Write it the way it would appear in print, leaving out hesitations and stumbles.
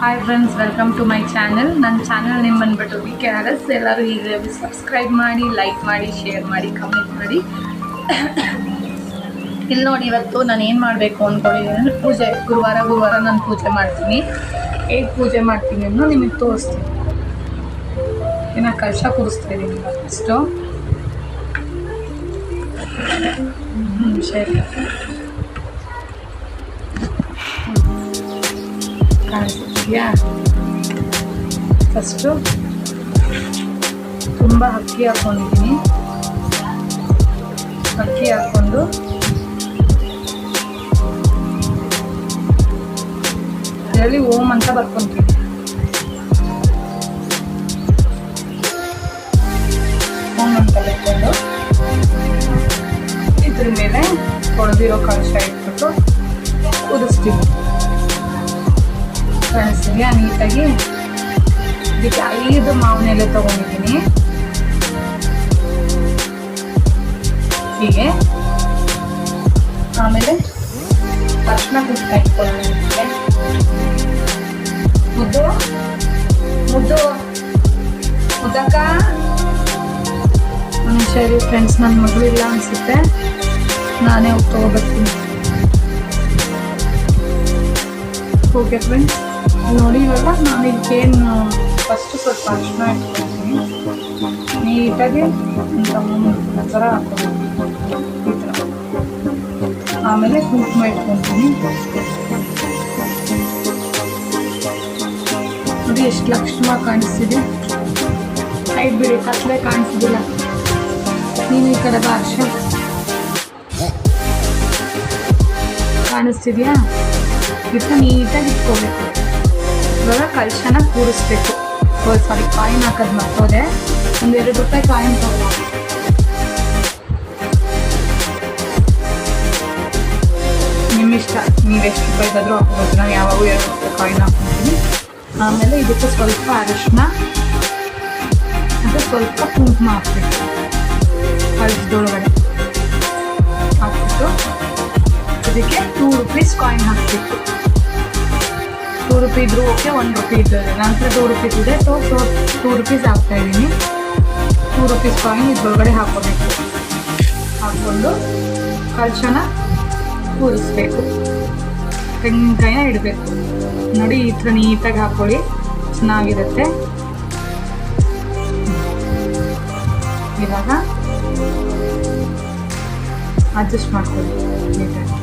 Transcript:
Hi friends, welcome to my channel. ನನ್ನ channel name ಬಂದುಬಿಟ್ಟು VKRS. ಎಲ್ಲರೂ ಈಗ ಸಬ್ಸ್ಕ್ರೈಬ್ ಮಾಡಿ, ಲೈಕ್ ಮಾಡಿ, ಶೇರ್ ಮಾಡಿ, ಕಮೆಂಟ್ ಮಾಡಿ. ಇಲ್ಲಿ ನೋಡಿ, ಇವತ್ತು ನಾನು ಏನು ಮಾಡಬೇಕು ಅಂದ್ಕೊಂಡಿದ್ದೀನಿ, ಪೂಜೆ. ಗುರುವಾರ ನಾನು ಪೂಜೆ ಮಾಡ್ತೀನಿ. ಹೇಗೆ ಪೂಜೆ ಮಾಡ್ತೀನಿ ಅನ್ನೋ ನಿಮಗೆ ತೋರಿಸ್ತೀನಿ. ಇನ್ನು ಕಲಶ ಕೂರಿಸ್ತಾಯಿದ್ದೀನಿ ಫಸ್ಟು. ಸರಿ, ಕಾಣಿಸ್ತಿದೆಯಾ? ಫಸ್ಟು ತುಂಬ ಅಕ್ಕಿ ಹಾಕ್ಕೊಂಡಿದ್ದೀನಿ. ಅಕ್ಕಿ ಹಾಕ್ಕೊಂಡು ಇದರಲ್ಲಿ ಓಂ ಅಂತ ಬರ್ಕೊತೀನಿ. ಓಂ ಅಂತ ಬರ್ಕೊಂಡು ಇದ್ರ ಮೇಲೆ ತೊಳೆದಿರೋ ಕಲಶ ಇಟ್ಬಿಟ್ಟು ಕುದಿಸ್ತೀನಿ. ಕಾಣಿಸ್ತೀಯಾ? ನೀಟಾಗಿ ಇದಕ್ಕೆ 5 ಮಾವಿನ ಎಲೆ ತೊಗೊಂಡಿದ್ದೀನಿ. ಹೀಗೆ ಆಮೇಲೆ ಅರ್ಶಿನ ಕುಟ್ಟ ಇಟ್ಕೊಳ್ಳೋದಕ್ಕೆ. ಮುದ್ದಕ್ಕ ಸರಿ ಫ್ರೆಂಡ್ಸ್, ನನ್ನ ಮಗಳು ಇಲ್ಲ ಅನಿಸುತ್ತೆ, ನಾನೇ ಹೋಗಿ ತೊಗೊಬರ್ತೀನಿ. ಓಕೆ ಫ್ರೆಂಡ್ಸ್, ನೋಡಿ ಇವಾಗ ನಾನು ಇದಕ್ಕೇನು ಫಸ್ಟು ಸ್ವಲ್ಪ ಅರಿಶಿನ ಇಟ್ಕೊಳ್ತೀನಿ. ನೀಟಾಗಿ ಇಂಥ ಥರ ಹಾಕ್ಕೊಂಡು ಈ ಥರ. ಆಮೇಲೆ ಕುಂಕುಮ ಇಟ್ಕೊತೀನಿ. ನೋಡಿ ಎಷ್ಟು ಲಕ್ಷಣವಾಗಿ ಕಾಣಿಸ್ತಿದೆ. ಸೈಡ್ ಬಿಡಿ, ಕತ್ಲೆ ಕಾಣಿಸ್ತಿದ್ದಿಲ್ಲ. ನೀನು ಈ ಕಡೆ ಭಾಷೆ ಕಾಣಿಸ್ತಿದ್ಯಾ? ಇದನ್ನ ನೀಟಾಗಿ ಇಟ್ಕೋಬೇಕು. ಇವಾಗ ಕಲಶನ ಕೂರಿಸ್ಬೇಕು. ಸಾರಿ, ಕಾಯಿನ್ ಹಾಕೋದು ಮರ್ತೋದೆ. ಒಂದು 2 ರೂಪಾಯಿ ಕಾಯಿನ್ ತಗೋ. ನಿಮ್ಮಿಷ್ಟ, ನೀವು ಎಷ್ಟು ರೂಪಾಯಿಗಾದರೂ ಹಾಕ್ಬೋದು. ನಾನು ಯಾವಾಗೂ 2 ರೂಪಾಯಿ ಕಾಯಿನ್ ಹಾಕ್ತೀನಿ. ಆಮೇಲೆ ಇದಕ್ಕೆ ಸ್ವಲ್ಪ ಅರಿಶಿನ ಮತ್ತು ಸ್ವಲ್ಪ ಕುಂಕುಮ ಹಾಕ್ಬೇಕು. ಕಲಸದೊಳಗಡೆ ಹಾಕ್ಬಿಟ್ಟು ಇದಕ್ಕೆ 2 ರೂಪೀಸ್ ಕಾಯಿನ್ ಹಾಕಬೇಕು. 2 ರೂಪಾಯಿ ಇದ್ರೂ ಓಕೆ, 1 ರೂಪಾಯಿ ಇದ್ದರೆ. ನಂತರ 2 ರೂಪೀಸ್ ಇದೆ, ಸೊ 2 ರೂಪೀಸ್ ಹಾಕ್ತಾಯಿದ್ದೀನಿ. 2 ರೂಪೀಸ್ ಕಾಯಿನ್ ಇದ್ರೊಳಗಡೆ ಹಾಕ್ಕೋಬೇಕು. ಹಾಕ್ಕೊಂಡು ಕಲಶನ ಕೂರಿಸ್ಬೇಕು. ತೆಂಗಿನಕಾಯಿನ ಇಡಬೇಕು. ನೋಡಿ, ಈ ಥರ ನೀಟಾಗಿ ಹಾಕ್ಕೊಳ್ಳಿ, ಚೆನ್ನಾಗಿರುತ್ತೆ. ಇವಾಗ ಅಡ್ಜಸ್ಟ್ ಮಾಡ್ಕೊಳ್ಳಿ ನೀಟಾಗಿ.